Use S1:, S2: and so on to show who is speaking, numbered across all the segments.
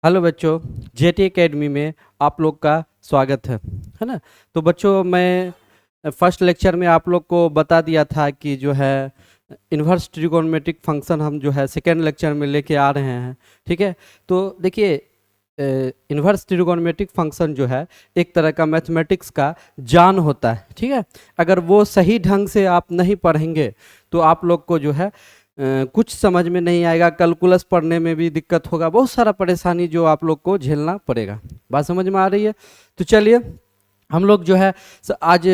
S1: Hello बच्चों। Jetty academy में आप लोग का स्वागत है ना। तो बच्चों, मैं फर्स्ट लेक्चर में आप लोग को बता दिया था कि जो है इन्वर्स ट्रिगोनोमेट्रिक फंक्शन हम जो है सेकेंड लेक्चर में लेके आ रहे हैं। ठीक है। तो देखिए, इन्वर्स ट्रिगोनोमेट्रिक फंक्शन जो है एक तरह का मैथमेटिक्स का जान होता है। ठीक है। अगर वो सही ढंग से आप नहीं पढ़ेंगे तो आप लोग को जो है कुछ समझ में नहीं आएगा, कैलकुलस पढ़ने में भी दिक्कत होगा, बहुत सारा परेशानी जो आप लोग को झेलना पड़ेगा। बात समझ में आ रही है? तो चलिए, हम लोग जो है आज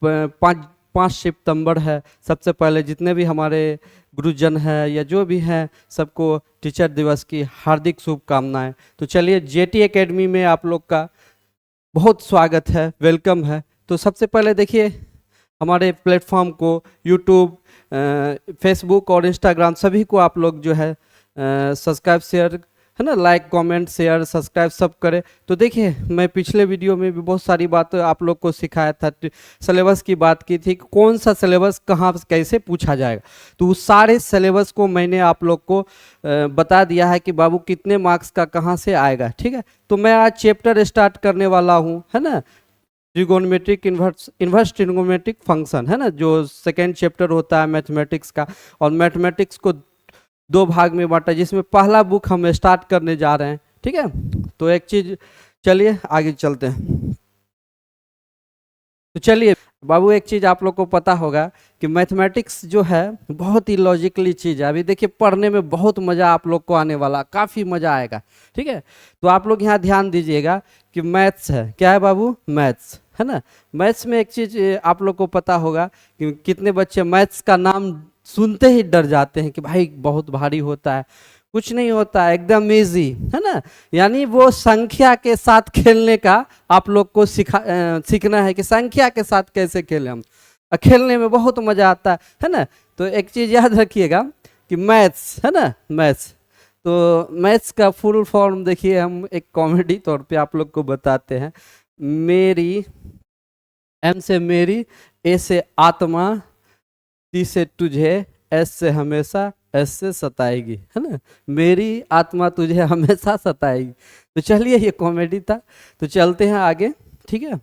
S1: 5 सितंबर है। सबसे पहले जितने भी हमारे गुरुजन हैं या जो भी हैं, सबको टीचर दिवस की हार्दिक शुभकामनाएं। तो चलिए, जेटी एकेडमी में आप लोग का बहुत स्वागत है, वेलकम है। तो सबसे पहले देखिए, हमारे प्लेटफॉर्म को यूट्यूब, फेसबुक और इंस्टाग्राम सभी को आप लोग जो है सब्सक्राइब, शेयर, है ना, लाइक कमेंट शेयर सब्सक्राइब सब करें। तो देखिए, मैं पिछले वीडियो में भी बहुत सारी बातें आप लोग को सिखाया था, सिलेबस की बात की थी कि कौन सा सिलेबस कहाँ कैसे पूछा जाएगा। तो उस सारे सिलेबस को मैंने आप लोग को बता दिया है कि बाबू कितने मार्क्स का कहाँ से आएगा। ठीक है। तो मैं आज चैप्टर स्टार्ट करने वाला हूँ, है ना, ट्रिगोनोमेट्रिक इन्वर्स ट्रिगोनोमेट्रिक फंक्शन, है ना, जो सेकेंड चैप्टर होता है मैथमेटिक्स का। और मैथमेटिक्स को दो भाग में बांटा, जिसमें पहला बुक हम स्टार्ट करने जा रहे हैं। ठीक है। तो एक चीज, चलिए आगे चलते हैं। तो चलिए बाबू, एक चीज आप लोग को पता होगा कि मैथमेटिक्स जो है बहुत ही लॉजिकली चीज है। अभी देखिए, पढ़ने में बहुत मजा आप लोग को आने वाला, काफी मजा आएगा। ठीक है। तो आप लोग यहाँ ध्यान दीजिएगा कि मैथ्स है, क्या है बाबू? मैथ्स, है ना। मैथ्स में एक चीज आप लोग को पता होगा कि कितने बच्चे मैथ्स का नाम सुनते ही डर जाते हैं कि भाई बहुत भारी होता है। कुछ नहीं होता है, एकदम इजी, है ना। यानी वो संख्या के साथ खेलने का आप लोग को सीखना है कि संख्या के साथ कैसे खेलें हम। खेलने में बहुत मजा आता है ना। तो एक चीज याद रखिएगा कि मैथ्स, है ना, मैथ्स, तो मैथ्स का फुल फॉर्म देखिए, हम एक कॉमेडी तौर पे आप लोग को बताते हैं। मेरी, एम से मेरी, ए से आत्मा, टी से तुझे, एस से हमेशा, एस से सताएगी, है ना। मेरी आत्मा तुझे हमेशा सताएगी। तो चलिए, ये कॉमेडी था। तो चलते हैं आगे। ठीक है।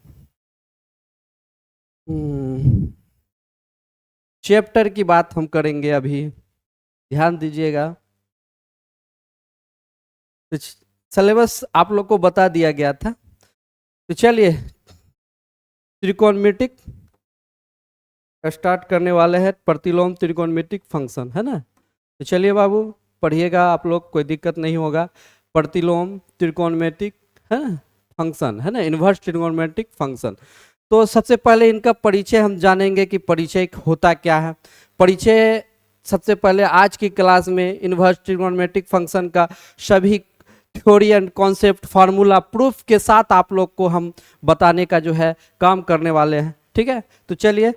S1: चैप्टर की बात हम करेंगे अभी, ध्यान दीजिएगा। तो सिलेबस आप लोग को बता दिया गया था। तो चलिए, त्रिकोणमितिक स्टार्ट करने वाले हैं, प्रतिलोम त्रिकोणमितिक फंक्शन, है ना। तो चलिए बाबू, पढ़िएगा आप लोग, कोई दिक्कत नहीं होगा। प्रतिलोम त्रिकोणमितिक, है ना, फंक्शन, है ना, इन्वर्स ट्रिगोनोमेट्रिक फंक्शन। तो सबसे पहले इनका परिचय हम जानेंगे कि परिचय होता क्या है। परिचय सबसे पहले आज की क्लास में इन्वर्स ट्रिगोनोमेट्रिक फंक्शन का सभी theory and concept, formula, proof के साथ आप लोग को हम बताने का जो है काम करने वाले हैं। ठीक है। तो चलिए,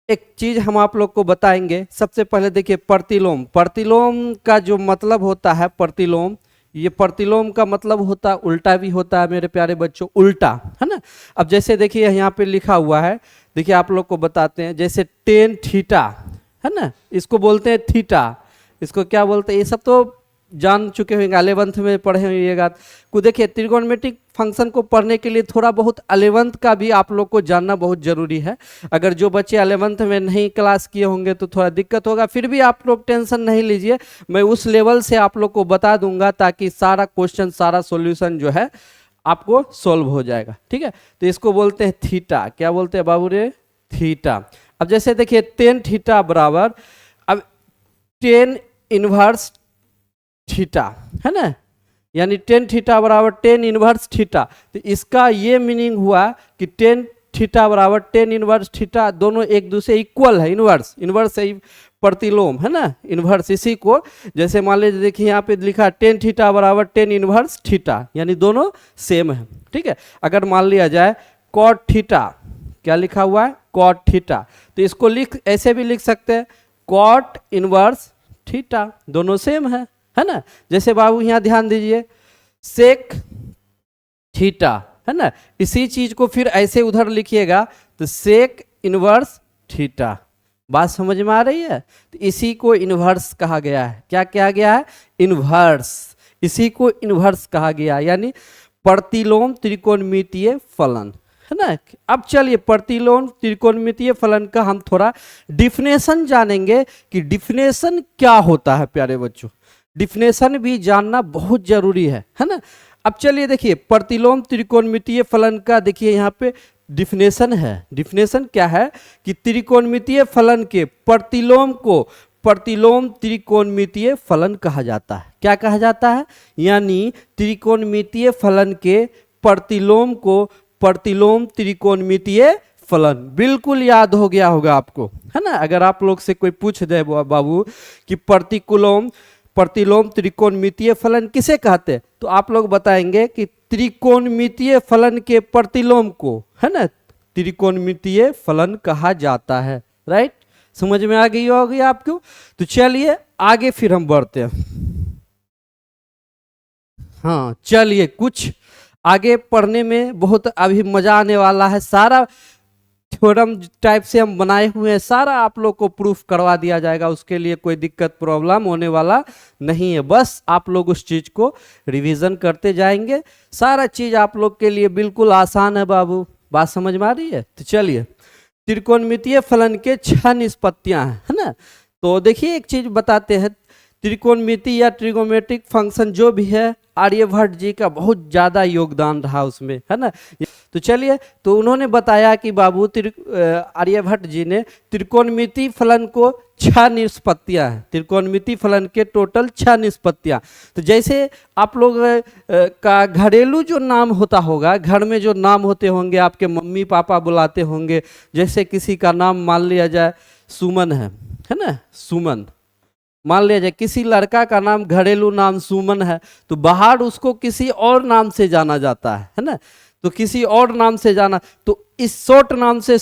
S1: एक चीज हम आप लोग को बताएंगे। सबसे पहले देखिए, प्रतिलोम। प्रतिलोम का जो मतलब होता है, प्रतिलोम, ये प्रतिलोम का मतलब होता है उल्टा भी होता है मेरे प्यारे बच्चों, उल्टा, है ना। अब जैसे देखिए यहाँ पे लिखा हुआ है, देखिए आप लोग को बताते हैं, जैसे टेन थीटा, है ना, इसको बोलते हैं थीटा। इसको क्या बोलते हैं, ये सब तो जान चुके होंगे, 11th में पढ़े होइएगा। को देखिए, त्रिकोणमितिक फंक्शन को पढ़ने के लिए थोड़ा बहुत 11th का भी आप लोग को जानना बहुत जरूरी है। अगर जो बच्चे 11th में नहीं क्लास किए होंगे तो थोड़ा दिक्कत होगा, फिर भी आप लोग टेंशन नहीं लीजिए, मैं उस लेवल से आप लोग को बता दूंगा ताकि सारा क्वेश्चन, सारा सॉल्यूशन जो है आपको सॉल्व हो जाएगा। ठीक है। तो इसको बोलते हैं थीटा। क्या बोलते हैं बाबू रे? थीटा। अब जैसे देखिए, टेन थीटा बराबर, अब टेन इनवर्स थीटा, है ना, यानी टेन थीटा बराबर टेन इनवर्स थीटा। तो इसका ये मीनिंग हुआ कि टेन थीटा बराबर टेन इनवर्स थीटा, दोनों एक दूसरे इक्वल है। इनवर्स, इनवर्स है प्रतिलोम, है ना, इनवर्स। इसी को जैसे मान लीजिए, देखिए यहाँ पे लिखा टेन थीटा बराबर टेन इनवर्स थीटा, यानी दोनों सेम है। ठीक है। अगर मान लिया जाए कॉट थीटा, क्या लिखा हुआ है? Cot theta. तो इसको ऐसे भी लिख सकते हैं, कॉट इनवर्स थीटा, दोनों सेम है ना। जैसे बाबू यहाँ ध्यान दीजिए, सेक थीटा, है ना, इसी चीज को फिर ऐसे उधर लिखिएगा तो सेक इनवर्स थीटा। बात समझ में आ रही है? तो इसी को इनवर्स कहा गया है। क्या कहा गया है? इनवर्स। इसी को इन्वर्स कहा गया, यानी प्रतिलोम त्रिकोणमितीय फलन, है ना। अब चलिए प्रतिलोम त्रिकोणमितीय फलन का हम थोड़ा डिफिनेशन जानेंगे कि डिफिनेशन क्या होता है। प्यारे बच्चों, डिफिनेशन भी जानना बहुत जरूरी है ना। अब चलिए देखिए प्रतिलोम त्रिकोणमितीय फलन का देखिए यहाँ पे डिफिनेशन है। डिफिनेशन क्या है कि त्रिकोणमितीय फलन के प्रतिलोम को प्रतिलोम त्रिकोणमितीय फलन कहा जाता है। क्या कहा जाता है? यानी त्रिकोणमितीय फलन के प्रतिलोम को प्रतिलोम त्रिकोणमितीय फलन। बिल्कुल याद हो गया होगा आपको, है ना। अगर आप लोग से कोई पूछ दे बाबू कि प्रतिलोम त्रिकोणमितीय फलन किसे कहते हैं, तो आप लोग बताएंगे कि त्रिकोणमितीय फलन के प्रतिलोम को, है ना, त्रिकोणमितीय फलन कहा जाता है। राइट, समझ में आ गई होगी आपको। तो चलिए आगे फिर हम बढ़ते हैं। हाँ चलिए, कुछ आगे पढ़ने में बहुत अभी मजा आने वाला है। सारा थ्योरम टाइप से हम बनाए हुए हैं, सारा आप लोग को प्रूफ करवा दिया जाएगा। उसके लिए कोई दिक्कत प्रॉब्लम होने वाला नहीं है। बस आप लोग उस चीज को रिवीजन करते जाएंगे। सारा चीज आप लोग के लिए बिल्कुल आसान है बाबू। बात समझ में आ रही है? तो चलिए, त्रिकोणमितीय फलन के 6 निष्पत्तियां हैं, है ना। तो देखिए एक चीज बताते हैं, त्रिकोणमिति या ट्रिगोमेट्रिक फंक्शन जो भी है, आर्यभट्ट जी का बहुत ज़्यादा योगदान रहा उसमें, है ना। तो चलिए, तो उन्होंने बताया कि बाबू आर्यभट्ट जी ने त्रिकोणमिति फलन को 6 निष्पत्तियां हैं। त्रिकोणमिति फलन के टोटल 6 निष्पत्तियां। तो जैसे आप लोग का घरेलू जो नाम होता होगा, घर में जो नाम होते होंगे, आपके मम्मी पापा बुलाते होंगे। जैसे किसी का नाम मान लिया जाए सुमन है ना, सुमन मान लिया जाए। किसी लड़का का नाम घरेलू नाम सुमन है, तो बाहर उसको किसी और नाम से जाना जाता है ना। तो किसी और नाम से जाना, तो इस शॉर्ट नाम से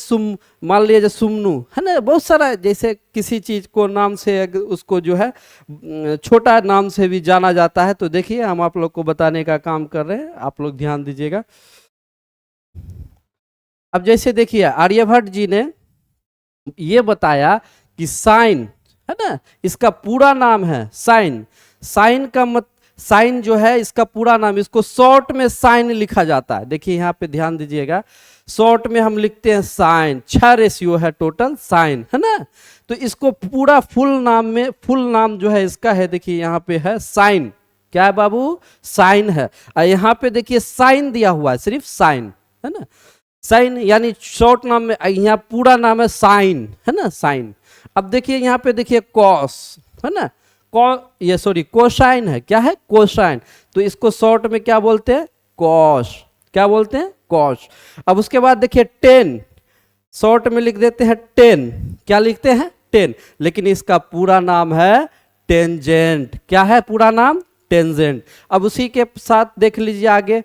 S1: मान लिया जाए सुमनू, है ना। बहुत सारा, जैसे किसी चीज को नाम से उसको जो है छोटा नाम से भी जाना जाता है। तो देखिए हम आप लोग को बताने का काम कर रहे हैं, आप लोग ध्यान दीजिएगा। अब जैसे देखिए आर्यभट्ट जी ने ये बताया कि साइन, है ना, इसका पूरा नाम है साइन। साइन का साइन जो है इसका पूरा नाम, इसको शॉर्ट में साइन लिखा जाता है। देखिए यहाँ पे ध्यान दीजिएगा, शॉर्ट में हम लिखते हैं साइन। 6 रेशियो है टोटल साइन, है ना। तो इसको पूरा फुल नाम में, फुल नाम जो है इसका है, देखिए यहाँ पे है साइन। क्या है बाबू? साइन है। और यहाँ पे देखिए साइन दिया हुआ है, सिर्फ साइन, है ना। साइन यानी शॉर्ट नाम में, यहाँ पूरा नाम है साइन, है ना, साइन। अब देखिए यहाँ पे देखिए कॉस, है ना, कोसाइन है। क्या है? कोसाइन। तो इसको शॉर्ट में क्या बोलते हैं? कॉस। क्या बोलते हैं? कॉस। अब उसके बाद देखिए टेन, शॉर्ट में लिख देते हैं टेन। क्या लिखते हैं? टेन। लेकिन इसका पूरा नाम है टेंजेंट। क्या है पूरा नाम? टेंजेंट। अब उसी के साथ देख लीजिए आगे,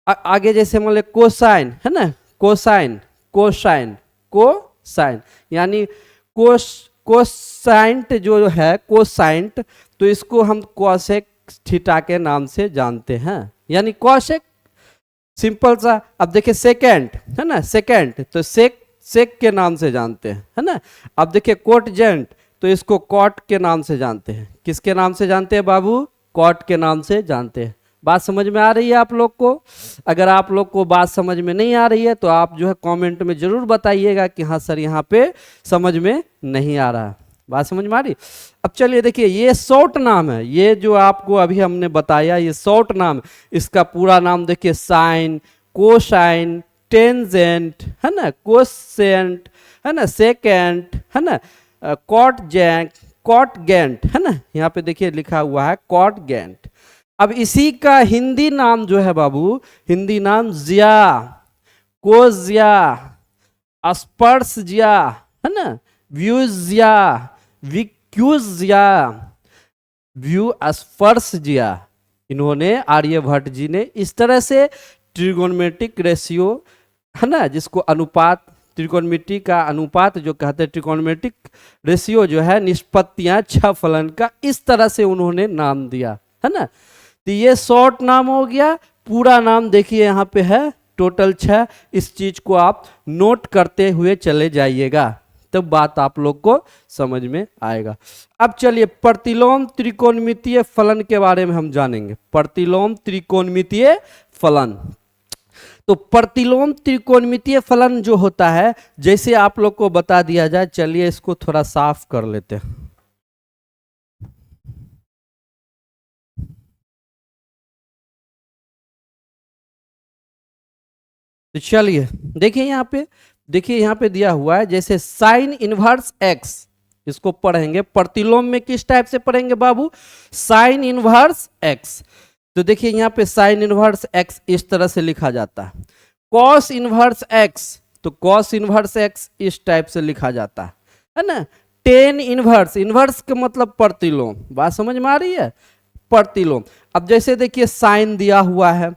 S1: आगे जैसे मान लीजिए कोसाइन, है ना, कोसाइन, कोसाइन, कोसाइन यानी कोसाइंट जो है, कोसाइंट, तो इसको हम कोसेक थीटा के नाम से जानते हैं, यानी कोसेक, सिंपल सा। अब देखिए सेकेंड, है ना, सेकेंड, तो सेक के नाम से जानते हैं, है ना। अब देखिए कोटजेंट, तो इसको कॉट के नाम से जानते हैं। किसके नाम से जानते हैं बाबू? कॉट के नाम से जानते हैं। बात समझ में आ रही है आप लोग को? अगर आप लोग को बात समझ में नहीं आ रही है तो आप जो है कमेंट में जरूर बताइएगा कि हाँ सर यहाँ पे समझ में नहीं आ रहा। बात समझ में आ रही? अब चलिए देखिए, ये शॉर्ट नाम है, ये जो आपको अभी हमने बताया ये शॉर्ट नाम। इसका पूरा नाम देखिए साइन, कोसाइन, टेंजेंट, है ना, कोसेंट, है ना, सेकेंड, है ना, कॉटगेंट, है ना। यहाँ पे देखिए लिखा हुआ है कॉटगेंट। अब इसी का हिंदी नाम जो है बाबू, हिंदी नाम जिया, कोजिया, स्पर्शजिया, है ना, व्यूजिया, विक्यूजिया, व्यू स्पर्शजिया। इन्होंने आर्यभट्ट जी ने इस तरह से ट्रिगोनोमेट्रिक रेशियो, है ना, जिसको अनुपात, त्रिकोणमिति का अनुपात जो कहते हैं, ट्रिकोनोमेट्रिक रेशियो जो है, निष्पत्तियां 6 फलन का, इस तरह से उन्होंने नाम दिया, है ना। तो ये शॉर्ट नाम हो गया। पूरा नाम देखिए यहाँ पे है टोटल 6। इस चीज को आप नोट करते हुए चले जाइएगा। तब बात आप लोग को समझ में आएगा। अब चलिए प्रतिलोम त्रिकोणमितीय फलन के बारे में हम जानेंगे। प्रतिलोम त्रिकोणमितीय फलन, तो प्रतिलोम त्रिकोणमितीय फलन जो होता है, जैसे आप लोग को बता दिया जाए, चलिए इसको थोड़ा साफ कर लेते हैं। तो चलिए देखिए यहाँ पे दिया हुआ है, जैसे साइन इनवर्स एक्स, इसको पढ़ेंगे प्रतिलोम में किस टाइप से पढ़ेंगे बाबू, साइन इनवर्स एक्स। तो देखिए यहाँ पे साइन इनवर्स एक्स इस तरह से लिखा जाता है। कॉस इनवर्स एक्स, तो कॉस इनवर्स एक्स इस टाइप से लिखा जाता है ना। टेन इनवर्स, इनवर्स का मतलब प्रतिलोम, बात समझ में आ रही है, प्रतिलोम। अब जैसे देखिए साइन दिया हुआ है,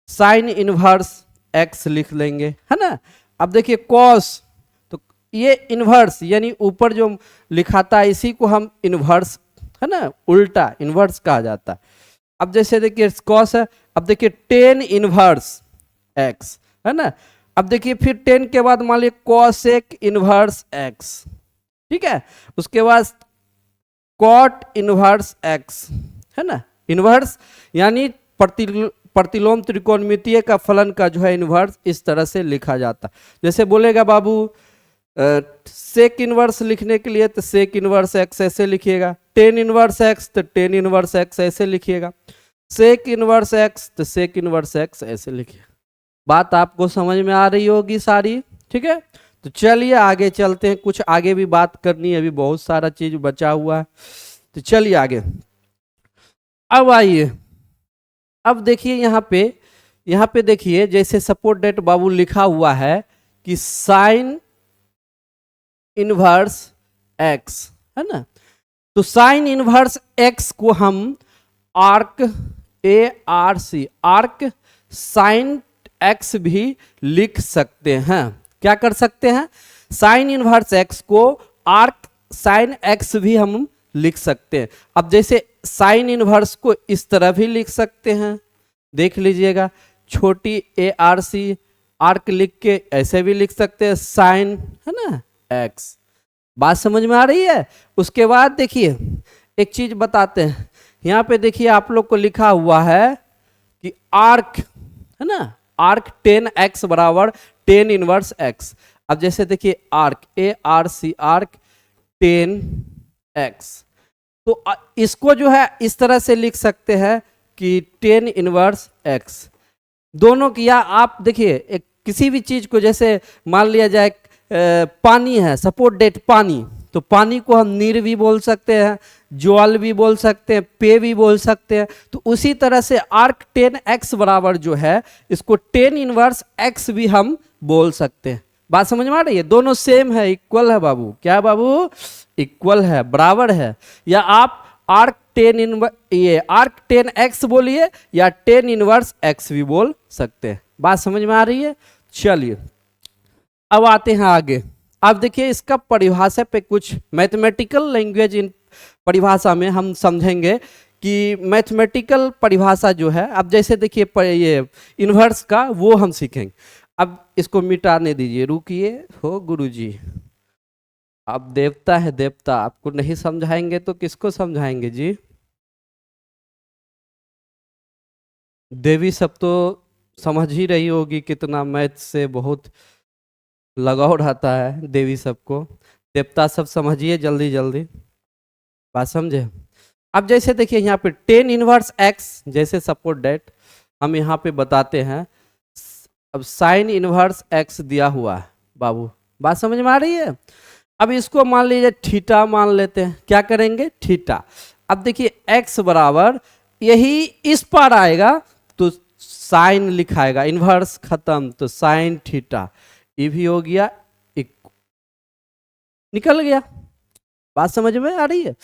S1: साइन इनवर्स एक्स लिख लेंगे, है ना। अब देखिए कॉस, तो ये इनवर्स यानी ऊपर जो लिखाता है इसी को हम इनवर्स, है ना, उल्टा इनवर्स कहा जाता है। अब जैसे देखिए कॉस है, अब देखिए टेन इनवर्स एक्स, है ना। अब देखिए फिर 10 के बाद मान लीजिए कॉसेक इनवर्स एक्स, ठीक है। उसके बाद कॉट इनवर्स एक्स, है ना। इनवर्स यानी प्रतिलोम त्रिकोणमितीय का फलन का जो है इनवर्स इस तरह से लिखा जाता। जैसे बोलेगा बाबू सेक इनवर्स लिखने के लिए, तो सेक इनवर्स एक्स ऐसे लिखिएगा। टेन इनवर्स एक्स, तो टेन इनवर्स एक्स ऐसे लिखिएगा। सेक इनवर्स एक्स, तो सेक इनवर्स एक्स ऐसे लिखिएगा। बात आपको समझ में आ रही होगी सारी, ठीक है। तो चलिए आगे चलते हैं, कुछ आगे भी बात करनी है, अभी बहुत सारा चीज बचा हुआ है। तो चलिए आगे, अब आइए, अब देखिए यहाँ पे देखिए जैसे सपोर्ट डेट बाबू लिखा हुआ है कि साइन इनवर्स एक्स, है ना। तो साइन इनवर्स एक्स को हम arc ARC, arc sine x भी लिख सकते हैं। क्या कर सकते हैं, साइन इनवर्स एक्स को आर्क साइन एक्स भी हम लिख सकते हैं। अब जैसे साइन इनवर्स को इस तरह भी लिख सकते हैं, देख लीजिएगा, छोटी ARC आर्क लिख के ऐसे भी लिख सकते हैं साइन, है ना, एक्स। बात समझ में आ रही है। उसके बाद देखिए एक चीज बताते हैं, यहाँ पे देखिए आप लोग को लिखा हुआ है कि आर्क, है ना, आर्क 10x बराबर 10 इनवर्स x। अब जैसे देखिए आर्क ARC, आर्क 10x, तो इसको जो है इस तरह से लिख सकते हैं कि 10 इनवर्स x। दोनों की, या आप देखिए एक किसी भी चीज को, जैसे मान लिया जाए पानी है, सपोर्ट डेट पानी, तो पानी को हम नीर भी बोल सकते हैं, ज्वाल भी बोल सकते हैं, पे भी बोल सकते हैं। तो उसी तरह से आर्क 10x बराबर जो है इसको 10 इनवर्स x भी हम बोल सकते हैं। बात समझ में आ रही है, दोनों सेम है, इक्वल है बाबू। क्या है बाबू, इक्वल है, बराबर है। या आप आर्क 10x बोलिए या 10 इनवर्स x भी बोल सकते हैं। बात समझ में आ रही है। चलिए अब आते हैं आगे। अब देखिए इसका परिभाषा पे कुछ मैथमेटिकल लैंग्वेज, इन परिभाषा में हम समझेंगे कि मैथमेटिकल परिभाषा जो है, अब जैसे देखिए ये इन्वर्स का वो हम सीखेंगे। अब इसको मिटाने दीजिए, रुकिए हो गुरुजी, आप देवता है देवता, आपको नहीं समझाएंगे तो किसको समझाएंगे जी। देवी सब तो समझ ही रही होगी, कितना मैथ से बहुत लगाव रहता है देवी सबको, देवता सब समझिए जल्दी जल्दी, बात समझे। अब जैसे देखिए यहाँ पे 10 इनवर्स x, जैसे सपोर्ट डेट हम यहाँ पे बताते हैं। अब साइन इनवर्स x दिया हुआ है बाबू, बात समझ में आ रही है। अब इसको मान लीजिए थीटा मान लेते हैं, क्या करेंगे, थीटा। अब देखिए x बराबर यही इस पर आएगा तो साइन लिखाएगा, इनवर्स खत्म, तो साइन थीटा, ये भी हो गया, निकल गया। बात समझ में आ रही है।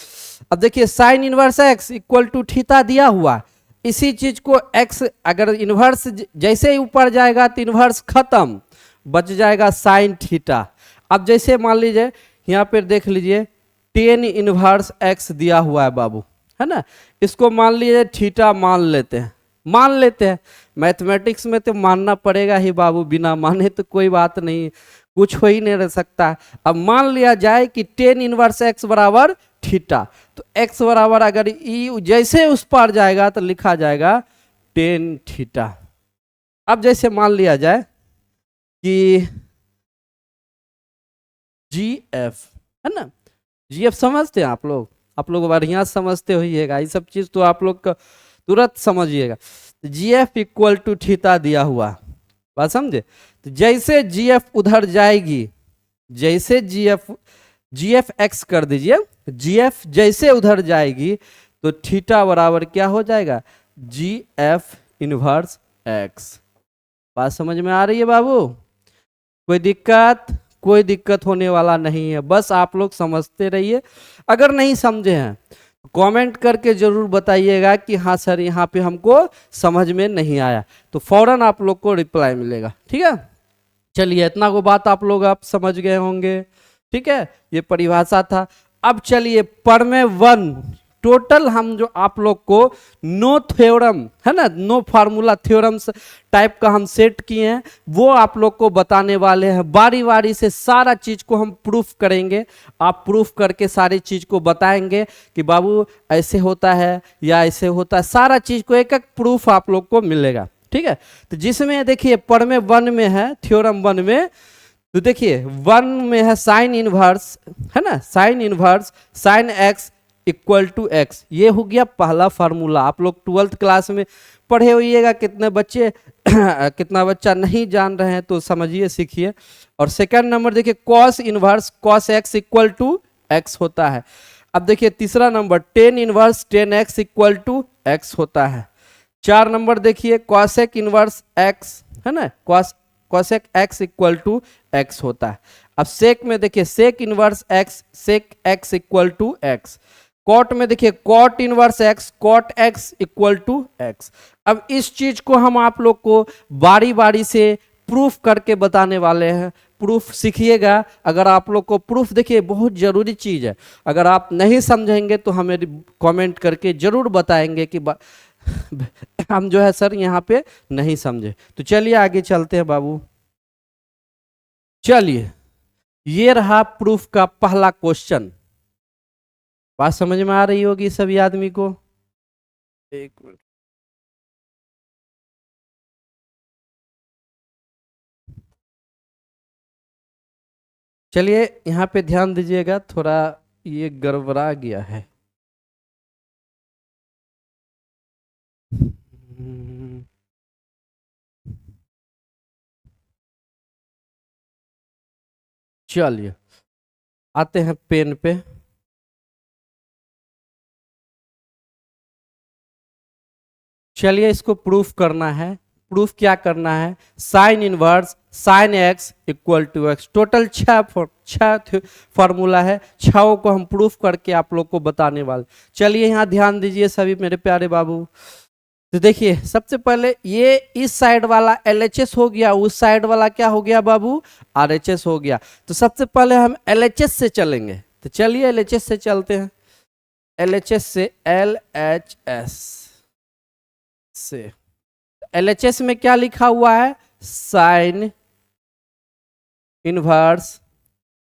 S1: अब देखिए sine inverse x equal to theta दिया हुआ, इसी चीज को x अगर इनवर्स जैसे ही ऊपर जाएगा तो इनवर्स खत्म, बच जाएगा साइन थीटा। अब जैसे मान लीजिए यहाँ पर देख लीजिए 10 इनवर्स x दिया हुआ है बाबू, है ना, इसको मान लीजिए थीटा मान लेते हैं। मैथमेटिक्स में तो मानना पड़ेगा ही बाबू, बिना माने तो कोई बात नहीं। कुछ हो ही नहीं रह सकता है। अब मान लिया जाए कि टेन इनवर्स एक्स बराबर थीटा, तो एक्स बराबर अगर ई जैसे उस पार जाएगा तो लिखा जाएगा टेन थीटा। अब जैसे मान लिया जाए कि जी एफ, है ना, जी एफ समझते हैं आप लोग बढ़िया समझते होइएगा, ये सब चीज तो आप लोग का तुरंत समझिएगा। जी एफ इक्वल टू थीटा दिया हुआ, बात समझे। तो जैसे जी एफ उधर जाएगी, जैसे जी एफ एक्स कर दीजिए, जी एफ जैसे उधर जाएगी तो थीटा बराबर क्या हो जाएगा, जी एफ इनवर्स एक्स। बात समझ में आ रही है बाबू? कोई दिक्कत? कोई दिक्कत होने वाला नहीं है, बस आप लोग समझते रहिए। अगर नहीं समझे हैं कमेंट करके जरूर बताइएगा कि हाँ सर यहाँ पे हमको समझ में नहीं आया, तो फौरन आप लोग को रिप्लाई मिलेगा, ठीक है। चलिए इतना को बात आप लोग आप समझ गए होंगे, ठीक है, ये परिभाषा था। अब चलिए प्रमेय 1, टोटल हम जो आप लोग को नो थ्योरम है ना, नो फार्मूला थ्योरम्स टाइप का हम सेट किए हैं, वो आप लोग को बताने वाले हैं। बारी बारी से सारा चीज को हम प्रूफ करेंगे, आप प्रूफ करके सारी चीज को बताएंगे कि बाबू ऐसे होता है या ऐसे होता है, सारा चीज को एक एक प्रूफ आप लोग को मिलेगा, ठीक है। तो जिसमें देखिए प्रमेय 1 में है, थ्योरम 1 में, तो देखिए 1 में है साइन इनवर्स, है ना, sine inverse sine x equal to x, ये हो गया पहला फार्मूला। आप लोग 12th क्लास में पढ़े होइएगा, कितने बच्चे कितना बच्चा नहीं जान रहे हैं तो समझिए सीखिए। और सेकंड नंबर देखिए cos inverse cos x equal to x होता है। अब देखिए तीसरा नंबर tan inverse tan x equal to x होता है। 4 नंबर देखिए कॉसेक इनवर्स एक्स, है ना, cosec x equal to x होता है। अब सेक में देखिए sec inverse x sec x equal to x. Cot में देखिए cot inverse x cot x equal to x. अब इस चीज को हम आप लोग को बारी बारी से प्रूफ करके बताने वाले हैं, प्रूफ सीखिएगा। अगर आप लोग को प्रूफ देखिए बहुत जरूरी चीज है, अगर आप नहीं समझेंगे तो हमें कमेंट करके जरूर बताएंगे कि हम जो है सर यहाँ पे नहीं समझे। तो चलिए आगे चलते हैं बाबू। चलिए ये रहा प्रूफ का पहला क्वेश्चन, बात समझ में आ रही होगी सभी आदमी को। एक मिनट, चलिए यहाँ पे ध्यान दीजिएगा, थोड़ा ये गड़बड़ा गया है। चलिए आते हैं पेन पे। चलिए इसको प्रूफ करना है। प्रूफ क्या करना है, sine inverse sine x equal to x. Total छह फार्मूला है, छओं को हम प्रूफ करके आप लोग को बताने वाले। चलिए यहाँ ध्यान दीजिए सभी मेरे प्यारे बाबू। तो देखिए सबसे पहले ये इस साइड वाला LHS हो गया, उस साइड वाला क्या हो गया बाबू, RHS हो गया। तो सबसे पहले हम LHS से चलेंगे, तो चलिए LHS से चलते हैं। LHS से LHS से LHS में क्या लिखा हुआ है, साइन इनवर्स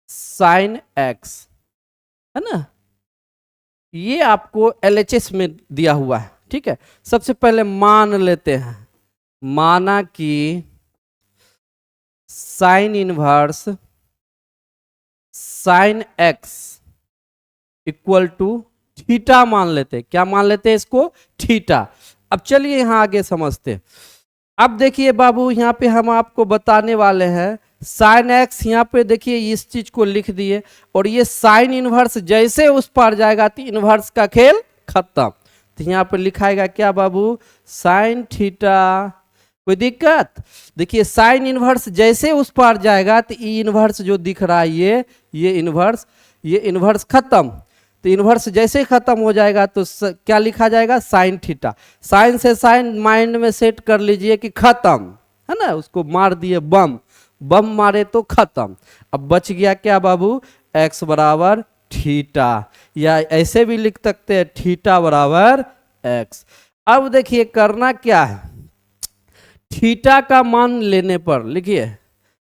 S1: साइन एक्स, है ना, ये आपको LHS में दिया हुआ है, ठीक है। सबसे पहले मान लेते हैं, माना कि sine inverse sine x equal to theta मान लेते हैं। क्या मान लेते हैं इसको, थीटा। अब चलिए यहां आगे समझते हैं। अब देखिए बाबू यहाँ पे हम आपको बताने वाले हैं साइन एक्स, यहाँ पे देखिए इस चीज को लिख दिए, और ये साइन इनवर्स जैसे उस पार जाएगा तो इनवर्स का खेल खत्म। तो यहाँ पे लिखाएगा क्या बाबू, साइन थीटा। कोई दिक्कत? देखिए साइन इनवर्स जैसे उस पार जाएगा तो ई इनवर्स जो दिख रहा है ये इनवर्स खत्म। तो इनवर्स जैसे खत्म हो जाएगा तो क्या लिखा जाएगा, साइन थीटा। साइन से साइन माइंड में सेट कर लीजिए कि खत्म, है ना, उसको मार दिए बम, बम मारे तो खत्म। अब बच गया क्या बाबू, एक्स बराबर थीटा, या ऐसे भी लिख सकते हैं थीटा बराबर एक्स। अब देखिए करना क्या है, थीटा का मान लेने पर लिखिए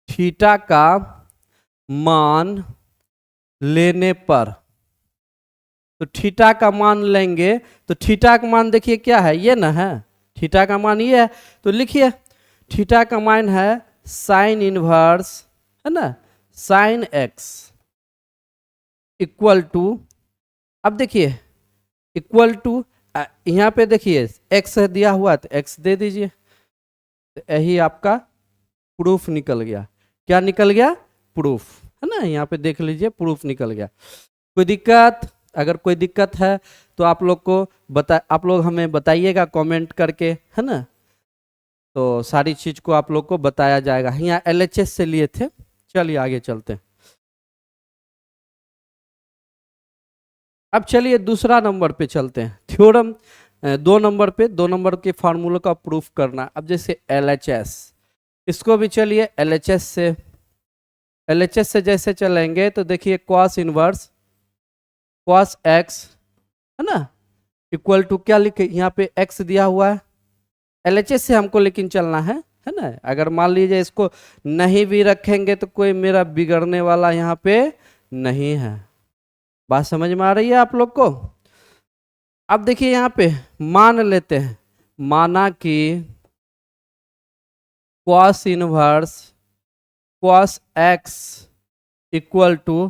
S1: थीटा का मान लेने पर, तो थीटा का मान लेंगे तो थीटा का मान देखिए क्या है, ये ना है, थीटा का मान ये है, तो लिखिए थीटा का मान है साइन इनवर्स, है ना, साइन एक्स इक्वल टू, अब देखिए इक्वल टू, यहाँ पे देखिए एक्स दिया हुआ तो एक्स दे दीजिए, तो यही आपका प्रूफ निकल गया। क्या निकल गया? प्रूफ, है ना, यहाँ पे देख लीजिए प्रूफ निकल गया। कोई दिक्कत? अगर कोई दिक्कत है तो आप लोग को आप लोग हमें बताइएगा कमेंट करके, है ना, तो सारी चीज को आप लोग को बताया जाएगा। यहाँ एलएचएस से लिए थे। चलिए आगे चलते हैं। अब चलिए दूसरा नंबर पे चलते हैं। थ्योरम 2 नंबर पे, 2 नंबर के फार्मूले का प्रूफ करना। अब जैसे एलएचएस, इसको भी चलिए एलएचएस से जैसे चलेंगे तो देखिए कॉस इनवर्स कॉस एक्स, है ना, इक्वल टू क्या लिखे, यहाँ पे एक्स दिया हुआ है। एलएचएस से हमको लेकिन चलना है ना। अगर मान लीजिए इसको नहीं भी रखेंगे तो कोई मेरा बिगड़ने वाला यहाँ पे नहीं है। बात समझ में आ रही है आप लोग को? अब देखिए यहाँ पे मान लेते हैं, माना कि cos inverse cos x equal to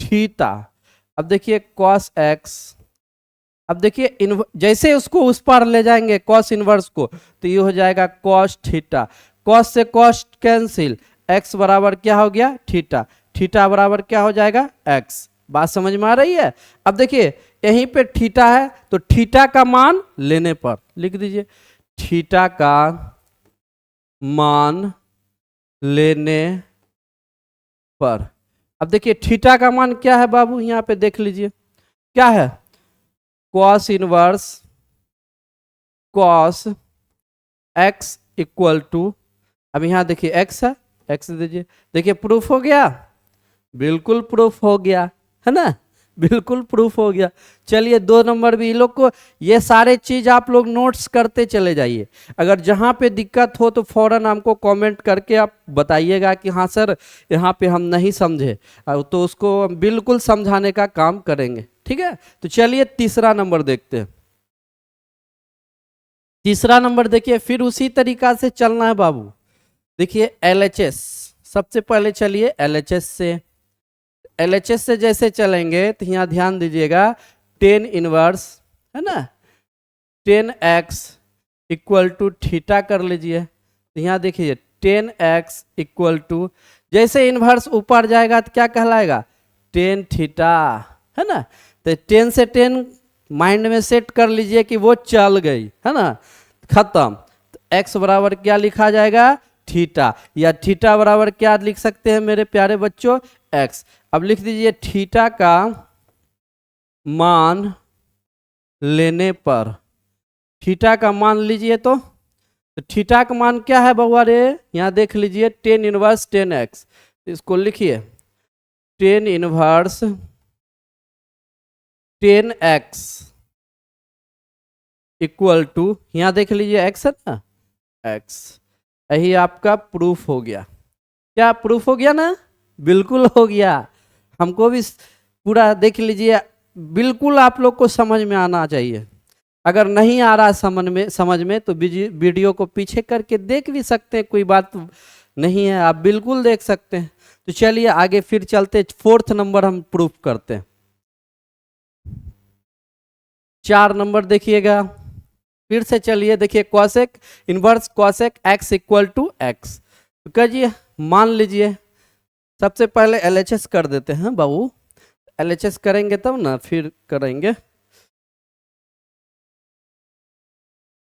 S1: theta. अब देखिए कॉस एक्स, अब देखिए जैसे उसको उस पार ले जाएंगे कॉस इनवर्स को, तो ये हो जाएगा कॉस थीटा, कॉस से कॉस कैंसिल, एक्स बराबर क्या हो गया? थीटा, थीटा बराबर क्या हो जाएगा? एक्स। बात समझ में आ रही है? अब देखिए यहीं पे थीटा है तो थीटा का मान लेने पर लिख दीजिए, थीटा का मान लेने पर। अब देखिए थीटा का मान क्या है बाबू, यहाँ पे देख लीजिए क्या है, cos inverse cos x equal to, अब यहाँ देखिए एक्स है, एक्स दीजिए, देखिए प्रूफ हो गया, बिल्कुल प्रूफ हो गया, है ना, बिल्कुल प्रूफ हो गया। चलिए 2 नंबर भी, लोग को ये सारे चीज आप लोग नोट्स करते चले जाइए। अगर जहाँ पे दिक्कत हो तो फौरन हमको कमेंट करके आप बताइएगा कि हाँ सर यहाँ पे हम नहीं समझे, तो उसको बिल्कुल समझाने का काम करेंगे। ठीक है, तो चलिए तीसरा नंबर देखते हैं। तीसरा नंबर देखिए फिर उसी तरीका से चलना है बाबू। देखिए एलएचएस, सबसे पहले चलिए एलएचएस से जैसे चलेंगे तो यहाँ ध्यान दीजिएगा, टेन इनवर्स, है ना, tan x equal to theta कर लीजिए, तो यहाँ देखिए टेन एक्स इक्वल टू, जैसे इनवर्स ऊपर जाएगा तो क्या कहलाएगा? टेन थीटा, है ना। तो 10 से 10 माइंड में सेट कर लीजिए कि वो चल गई, है ना, खत्म। तो एक्स बराबर क्या लिखा जाएगा? थीटा, या थीटा बराबर क्या लिख सकते हैं मेरे प्यारे बच्चों? एक्स। अब लिख दीजिए थीटा का मान लेने पर, थीटा का मान लीजिए तो थीटा का मान क्या है बउआ रे? यहाँ देख लीजिए टेन इनवर्स टेन एक्स, इसको लिखिए tan inverse tan x equal to, यहाँ देख लीजिए एक्स है ना, एक्स। यही आपका प्रूफ हो गया। क्या प्रूफ हो गया ना? बिल्कुल हो गया। हमको भी पूरा देख लीजिए, बिल्कुल आप लोग को समझ में आना चाहिए। अगर नहीं आ रहा समझ में तो वीडियो को पीछे करके देख भी सकते हैं, कोई बात नहीं है, आप बिल्कुल देख सकते हैं। तो चलिए आगे फिर चलते, 4th नंबर हम प्रूफ करते हैं। 4 नंबर देखिएगा, फिर से चलिए देखिए cosec inverse cosec x equal to x, तो कहिए मान लीजिए, सबसे पहले एलएचएस कर देते हैं बाबू, एलएचएस करेंगे तब ना फिर करेंगे।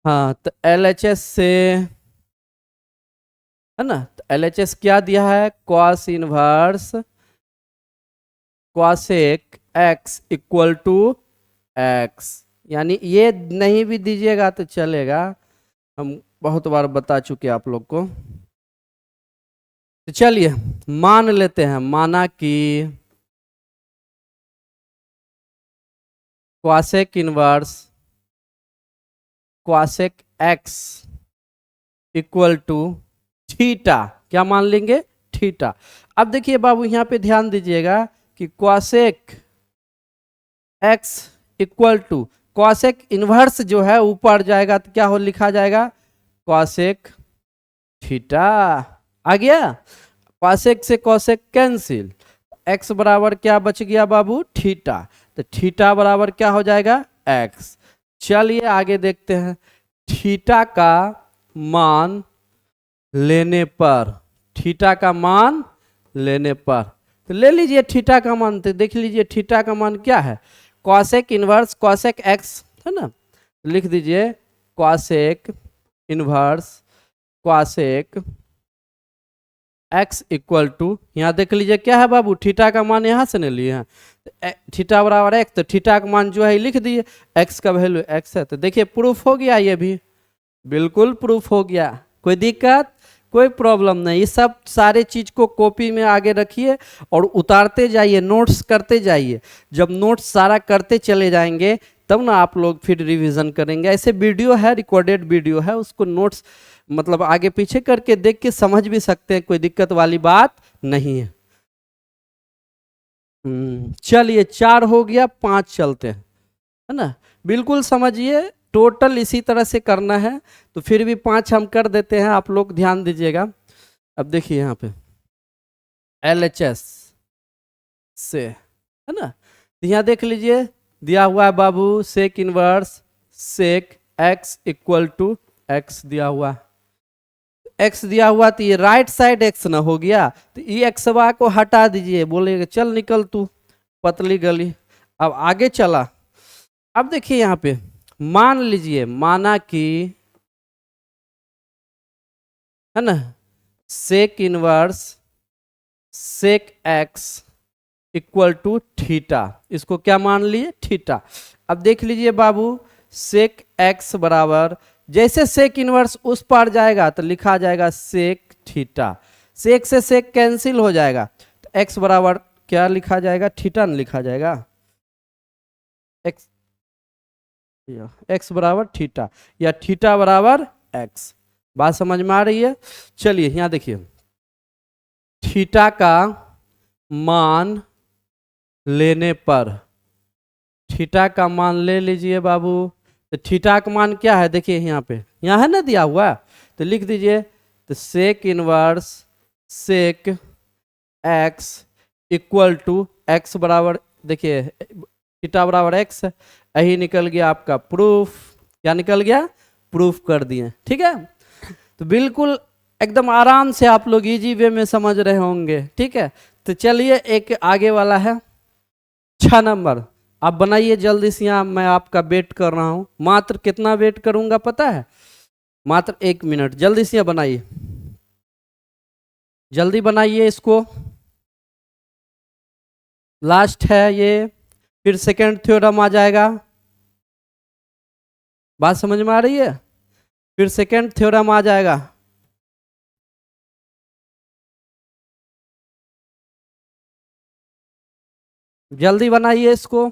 S1: हाँ तो एलएचएस से, है ना, तो एलएचएस क्या दिया है? Cos inverse cosec x equal to x, यानी ये नहीं भी दीजिएगा तो चलेगा, हम बहुत बार बता चुके आप लोग को। तो चलिए मान लेते हैं, माना कि cosec inverse cosec x equal to theta, क्या मान लेंगे? थीटा। अब देखिए बाबू यहाँ पे ध्यान दीजिएगा कि cosec x equal to cosec inverse जो है ऊपर जाएगा तो क्या हो लिखा जाएगा कॉसेक थीटा। आ गया, कॉसेक से कॉसेक कैंसिल, एक्स बराबर क्या बच गया बाबू थीटा, तो थीटा बराबर क्या हो जाएगा एक्स। चलिए आगे देखते हैं, थीटा का मान लेने पर, थीटा का मान लेने पर, तो ले लीजिए थीटा का मान, तो देख लीजिए थीटा का मान क्या है कॉसेक इनवर्स कॉसेक एक्स है ना, लिख दीजिए cosec inverse cosec x equal to, यहाँ देख लीजिए क्या है बाबू थीटा का मान यहाँ से नहीं लिए हैं, थीटा बराबर एक्स, तो थीटा का मान जो है लिख दिए, एक्स का वैल्यू एक्स है, तो देखिए प्रूफ हो गया, ये भी बिल्कुल प्रूफ हो गया, कोई दिक्कत कोई प्रॉब्लम नहीं। ये सब सारे चीज को कॉपी में आगे रखिए और उतारते जाइए, नोट्स करते जाइए, जब नोट्स सारा करते चले जाएंगे तब ना आप लोग फिर रिवीजन करेंगे। ऐसे वीडियो है, रिकॉर्डेड वीडियो है, उसको नोट्स मतलब आगे पीछे करके देख के समझ भी सकते हैं, कोई दिक्कत वाली बात नहीं है। चलिए 4 हो गया, 5 चलते हैं, है ना, बिल्कुल समझिए टोटल इसी तरह से करना है, तो फिर भी 5 हम कर देते हैं, आप लोग ध्यान दीजिएगा। अब देखिए यहाँ पे LHS से है ना, तो यहाँ देख लीजिए दिया हुआ है बाबू sec inverse sec x equal to x दिया हुआ है, एक्स दिया हुआ तो ये राइट साइड एक्स ना हो गया, तो ये एक्सवा को हटा दीजिए, बोलेगा चल निकल तू पतली गली। अब आगे चला, अब देखिए यहाँ पे मान लीजिए, माना कि है ना sec inverse sec x equal to theta, इसको क्या मान लिए थीटा। अब देख लीजिए बाबू सेक एक्स बराबर, जैसे सेक इनवर्स उस पार जाएगा तो लिखा जाएगा सेक थीटा, सेक से सेक कैंसिल हो जाएगा, तो एक्स बराबर क्या लिखा जाएगा थीटा न लिखा जाएगा, एक्स एक्स बराबर थीटा या थीटा बराबर एक्स। बात समझ में आ रही है। चलिए यहाँ देखिए थीटा का मान लेने पर, थीटा का मान ले लीजिए बाबू, तो थीटा का मान क्या है देखिए यहाँ पे, यहाँ है ना दिया हुआ, तो लिख दीजिए, तो sec inverse sec x equal to x बराबर, देखिए थीटा बराबर एक्स है, यही निकल गया आपका प्रूफ, क्या निकल गया प्रूफ कर दिए। ठीक है, तो बिल्कुल एकदम आराम से आप लोग इजी वे में समझ रहे होंगे। ठीक है, तो चलिए एक आगे वाला है 6 नंबर, आप बनाइए जल्दी से, यहाँ मैं आपका वेट कर रहा हूँ, मात्र कितना वेट करूंगा पता है, मात्र 1 मिनट, जल्दी से बनाइए, जल्दी बनाइए इसको, लास्ट है ये, फिर सेकंड थ्योरम आ जाएगा। बात समझ में आ रही है, फिर सेकंड थ्योरम आ जाएगा। जल्दी बनाइए इसको,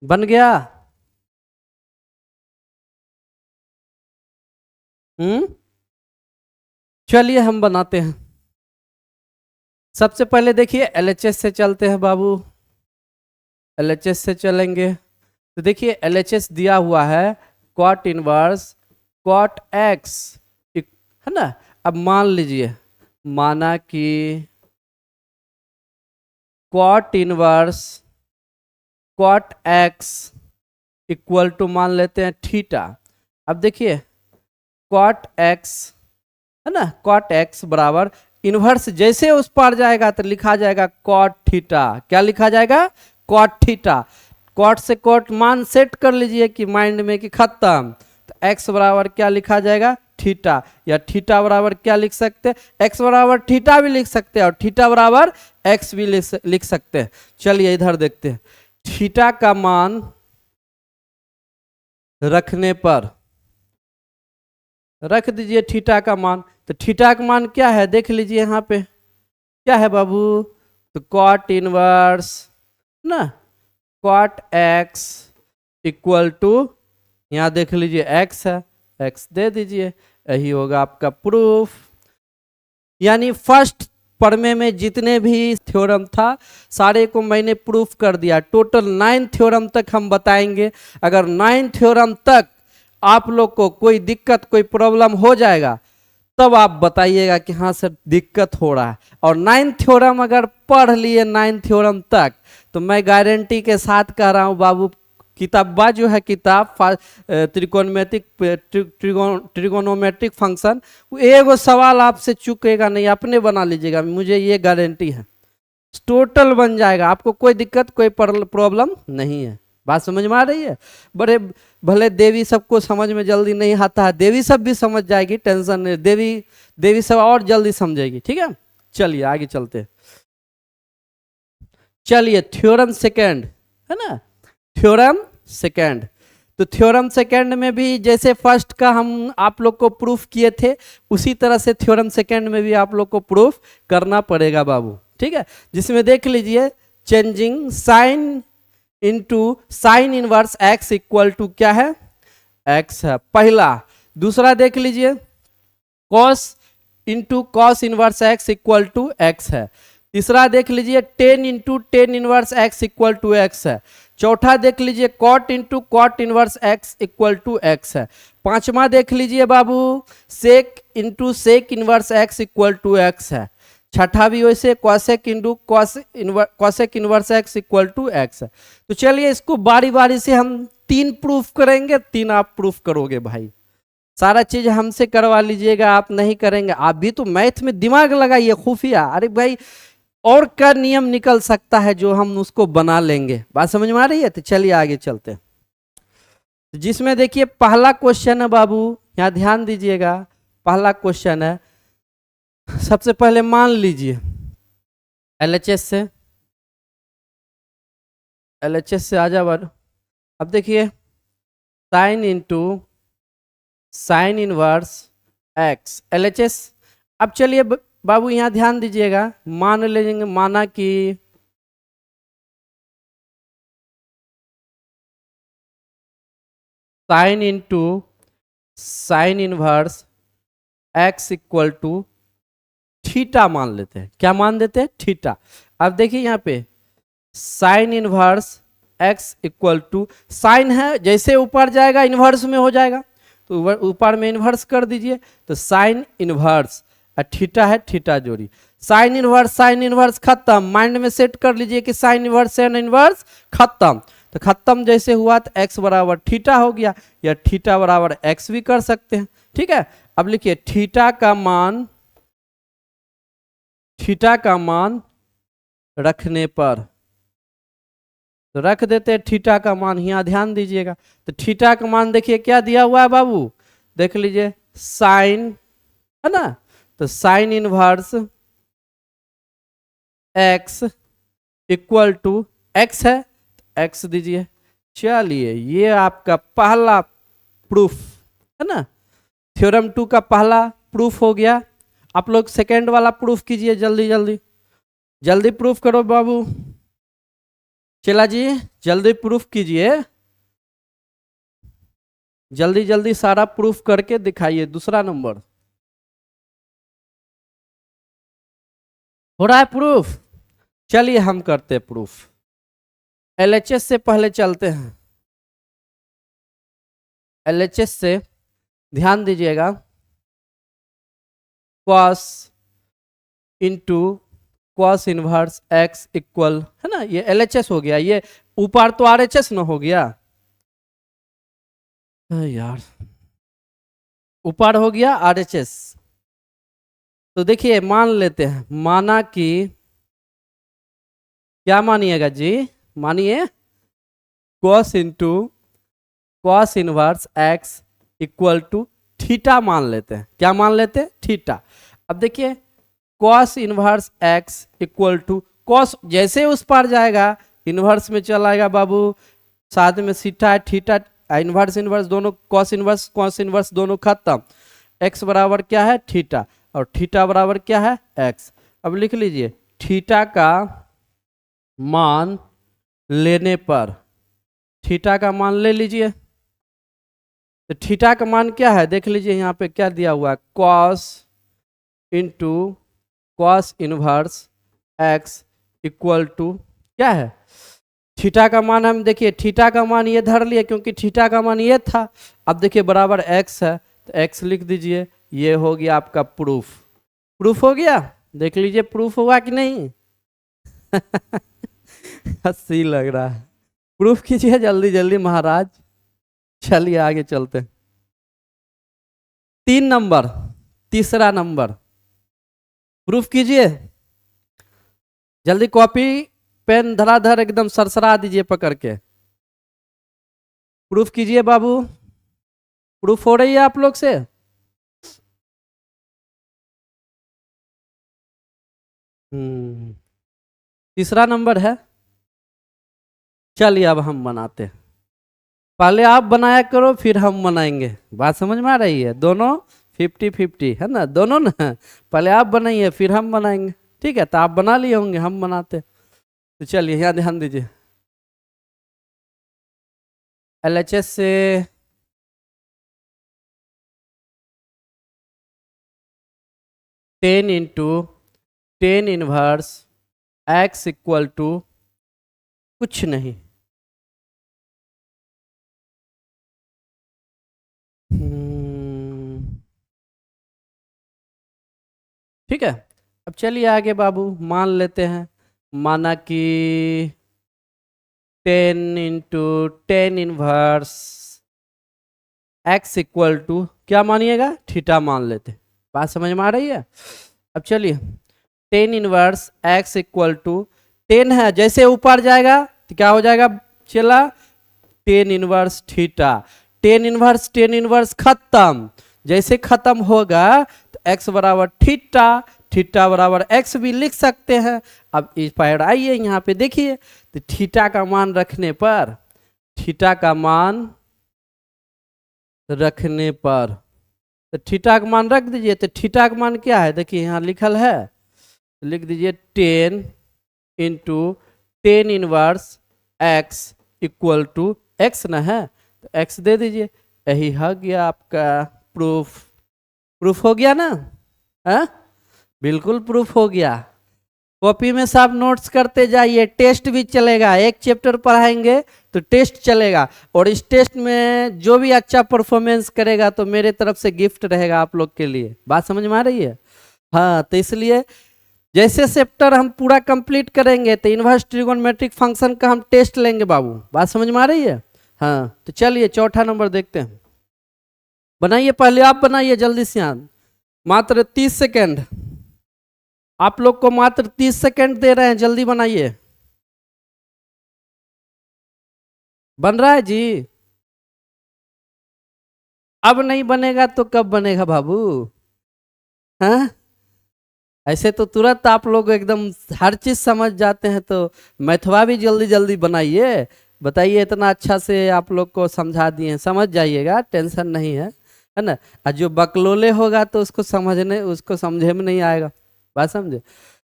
S1: बन गया। चलिए हम बनाते हैं, सबसे पहले देखिए LHS से चलते हैं बाबू, LHS से चलेंगे, तो देखिए LHS दिया हुआ है कॉट इनवर्स कॉट एक्स, है ना। अब मान लीजिए, माना कि cot inverse cot x equal to मान लेते हैं थीटा। अब देखिए कॉट एक्स है ना, कॉट एक्स बराबर इनवर्स जैसे उस पार जाएगा तो लिखा जाएगा कॉट थीटा, क्या लिखा जाएगा कॉट थीटा, कॉट से कॉट मान सेट कर लीजिए कि माइंड में कि खत्म, तो एक्स बराबर क्या लिखा जाएगा थीटा, या थीटा बराबर क्या लिख सकते हैं, एक्स बराबर थीटा भी लिख सकते हैं और थीटा बराबर एक्स भी लिख सकते हैं। चलिए इधर देखते हैं, थीटा का मान रखने पर, रख दीजिए थीटा का मान, तो तो थीटा का मान क्या है देख लीजिए यहाँ पे क्या है बाबू, तो कॉट इनवर्स ना कॉट एक्स इक्वल टू, यहाँ देख लीजिए एक्स है, एक्स दे दीजिए, यही होगा आपका प्रूफ। यानी फर्स्ट प्रमेय में जितने भी थ्योरम था सारे को मैंने प्रूफ कर दिया। टोटल 9 थ्योरम तक हम बताएंगे। अगर 9 थ्योरम तक आप लोग को कोई दिक्कत कोई प्रॉब्लम हो जाएगा तब आप बताइएगा कि हाँ सर दिक्कत हो रहा है। और 9 थ्योरम अगर पढ़ लिए 9 थ्योरम तक तो मैं गारंटी के साथ कह रहा हूँ बाबू, किताबा जो है किताब ट्रिगोनोमेट्रिक फंक्शन, एगो सवाल आपसे चुकेगा नहीं, अपने बना लीजिएगा, मुझे ये गारंटी है। टोटल बन जाएगा, आपको कोई दिक्कत कोई प्रॉब्लम नहीं है। बात समझ में आ रही है? बड़े भले देवी सबको समझ में जल्दी नहीं आता है, देवी सब भी समझ जाएगी, टेंशन नहीं, देवी सब और जल्दी समझेगी। ठीक है, चलिए आगे चलते हैं। चलिए थ्योरम सेकेंड है ना, थ्योरम सेकेंड। तो थ्योरम सेकेंड में भी जैसे फर्स्ट का हम आप लोग को प्रूफ किए थे उसी तरह से थ्योरम सेकेंड में भी आप लोग को प्रूफ करना पड़ेगा बाबू। ठीक है, जिसमें देख लीजिए changing sine into sine inverse x equal to क्या है, एक्स है पहला। दूसरा देख लीजिए cos into cos inverse x equal to x है। तीसरा देख लीजिए tan into tan inverse x equal to x है। चौथा देख लीजिए cot into cot inverse x equal to x है। पांचवा देख लीजिए बाबू sec into sec inverse x equal to x है। छठा भी वैसे cosec into cosec inverse x equal to x है। तो चलिए इसको बारी बारी से हम 3 प्रूफ करेंगे, 3 आप प्रूफ करोगे भाई। सारा चीज हमसे करवा लीजिएगा, आप नहीं करेंगे। आप भी तो मैथ में दिमाग लगाइए खुफिया, अरे भाई और क्या नियम निकल सकता है जो हम उसको बना लेंगे। बात समझ में आ रही है? तो चलिए आगे चलते हैं, जिसमें देखिए पहला क्वेश्चन है बाबू, यहाँ ध्यान दीजिएगा। पहला क्वेश्चन है, सबसे पहले मान लीजिए एलएचएस से आ जा बार। अब देखिए sign into sine inverse x LHS. अब चलिए बाबू यहाँ ध्यान दीजिएगा, मान लेंगे, माना कि sine into sine inverse x equal to theta मान लेते हैं। क्या मान देते हैं? थीटा। अब देखिए यहाँ पे sine inverse x equal to, sine है जैसे ऊपर जाएगा इनवर्स में हो जाएगा, तो ऊपर में इनवर्स कर दीजिए, तो साइन इनवर्स थीटा है, थीटा जोड़ी साइन इनवर्स खत्म। माइंड में सेट कर लीजिए कि साइन इनवर्स खत्म। तो खत्म जैसे हुआ तो x बराबर थीटा हो गया, या थीटा बराबर x भी कर सकते हैं। ठीक है, अब लिखिए थीटा का मान रखने पर, तो रख देते हैं थीटा का मान। यहाँ ध्यान दीजिएगा, तो थीटा का मान देखिए क्या दिया हुआ है बाबू, देख लीजिए साइन है ना, तो sine inverse x equal to x है, x दीजिए। चलिए ये आपका पहला प्रूफ है ना, थ्योरम 2 का पहला प्रूफ हो गया। आप लोग सेकेंड वाला प्रूफ कीजिए, जल्दी प्रूफ करो बाबू। चला जी जल्दी प्रूफ कीजिए, जल्दी सारा प्रूफ करके दिखाइए। दूसरा नंबर हो रहा है प्रूफ। चलिए हम करते हैं प्रूफ। एलएचएस से पहले चलते हैं, एलएचएस से ध्यान दीजिएगा, cos into cos inverse x equal है ना, ये एलएचएस हो गया। ये ऊपर तो आरएचएस ना हो गया यार, ऊपर हो गया आरएचएस। तो देखिए मान लेते हैं, माना कि क्या मानिएगा जी, मानिए cos into cos inverse x equal to theta मान लेते हैं। क्या मान लेते हैं? थीटा। अब देखिए cos inverse x equal to cos, जैसे उस पर जाएगा इनवर्स में चला आएगा बाबू, साथ में थीटा थीटा इनवर्स दोनों, कॉस इनवर्स दोनों खत्म, एक्स बराबर क्या है? थीटा। और थीटा बराबर क्या है एक्स। अब लिख लीजिए थीटा का मान लेने पर, थीटा का मान ले लीजिए, तो थीटा का मान क्या है देख लीजिए यहाँ पे क्या दिया हुआ है, cos into cos inverse x equal to क्या है, थीटा का मान हम देखिए थीटा का मान ये धर लिए क्योंकि थीटा का मान ये था। अब देखिए बराबर एक्स है तो एक्स लिख दीजिए, ये हो गया आपका प्रूफ। प्रूफ हो गया, देख लीजिए प्रूफ हुआ कि नहीं हंसी लग रहा है, प्रूफ कीजिए जल्दी जल्दी महाराज। चलिए आगे चलते हैं। 3 नंबर, तीसरा नंबर प्रूफ कीजिए, जल्दी कॉपी पेन धराधर एकदम सरसरा दीजिए पकड़ के, प्रूफ कीजिए बाबू। प्रूफ हो रही है आप लोग से? तीसरा नंबर है। चलिए अब हम बनाते हैं, पहले आप बनाया करो फिर हम बनाएंगे, बात समझ में आ रही है? दोनों 50-50 है ना, दोनों ना, पहले आप बनाइए फिर हम बनाएंगे, ठीक है? तो आप बना लिए होंगे, हम बनाते। तो चलिए यहाँ ध्यान दीजिए, एलएचएस से tan into tan inverse x equal to कुछ नहीं, ठीक है। अब चलिए आगे बाबू मान लेते हैं, माना कि 10 into 10 inverse x equal to क्या मानिएगा, थीटा मान लेते, बात समझ में आ रही है? अब चलिए 10 इनवर्स एक्स इक्वल टू 10 है, जैसे ऊपर जाएगा तो क्या हो जाएगा चला 10 इनवर्स थीटा, 10 इनवर्स खत्म, जैसे खत्म होगा तो एक्स बराबर थीटा, थीटा बराबर एक्स भी लिख सकते हैं। अब इस पर आइए यहाँ पे देखिए, तो थीटा का मान रखने पर, थीटा का मान रखने पर, तो थीटा का मान रख दीजिए, तो थीटा का मान क्या है देखिए यहाँ लिखल है, लिख दीजिए 10 into 10 inverse x equal to x ना है, तो एक्स दे दीजिए, यही हो गया आपका प्रूफ। प्रूफ हो गया ना? है बिल्कुल प्रूफ हो गया। कॉपी में सब नोट्स करते जाइए, टेस्ट भी चलेगा, एक चैप्टर पढ़ाएंगे तो टेस्ट चलेगा, और इस टेस्ट में जो भी अच्छा परफॉर्मेंस करेगा तो मेरे तरफ से गिफ्ट रहेगा आप लोग के लिए, बात समझ में आ रही है? हाँ, तो इसलिए जैसे चैप्टर हम पूरा कंप्लीट करेंगे तो इनवर्स ट्रिगोनोमेट्रिक फंक्शन का हम टेस्ट लेंगे बाबू, बात समझ में आ रही है? हाँ, तो चलिए चौथा नंबर देखते हैं, बनाइए, पहले आप बनाइए जल्दी से, मात्र 30 सेकेंड, आप लोग को मात्र 30 सेकेंड दे रहे हैं, जल्दी बनाइए। बन रहा है जी? अब नहीं बनेगा तो कब बनेगा बाबू? हाँ, ऐसे तो तुरंत आप लोग एकदम हर चीज समझ जाते हैं, तो मैथवा भी जल्दी जल्दी बनाइए। बताइए, इतना अच्छा से आप लोग को समझा दिए हैं, समझ जाइएगा, टेंशन नहीं है ना? और जो बकलोले होगा तो उसको समझे में नहीं आएगा, बात समझे?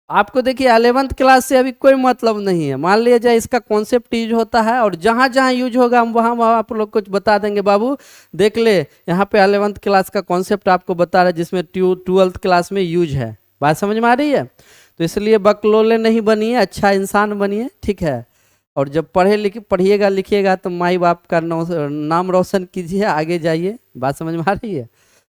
S1: आपको देखिए 11th क्लास से अभी कोई मतलब नहीं है, मान लिया जाए इसका कॉन्सेप्ट यूज होता है, और जहाँ जहाँ यूज होगा हम वहाँ आप लोग कुछ बता देंगे बाबू। देख ले यहाँ पे 11th क्लास का कॉन्सेप्ट आपको बता रहा है, जिसमें 12th क्लास में यूज है, बात समझ में आ रही है? तो इसलिए बकलोले नहीं बनिए, अच्छा इंसान बनिए, ठीक है? और जब पढ़िएगा लिखिएगा तो माई बाप का नाम रोशन कीजिए, आगे जाइए, बात समझ में आ रही है?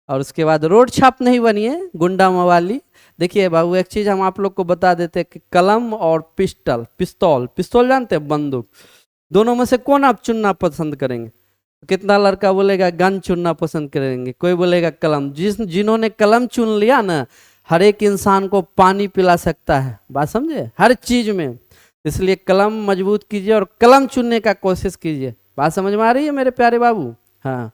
S1: और उसके बाद रोड छाप नहीं बनिए, गुंडा मवाली। देखिए बाबू एक चीज हम आप लोग को बता देते हैं कि कलम और पिस्तौल जानते हैं, बंदूक, दोनों में से कौन आप चुनना पसंद करेंगे? कितना लड़का बोलेगा गन चुनना पसंद करेंगे, कोई बोलेगा कलम। जिन्होंने कलम चुन लिया ना, हर एक इंसान को पानी पिला सकता है, बात समझे, हर चीज में। इसलिए कलम मजबूत कीजिए और कलम चुनने का कोशिश कीजिए, बात समझ में आ रही है मेरे प्यारे बाबू? हाँ,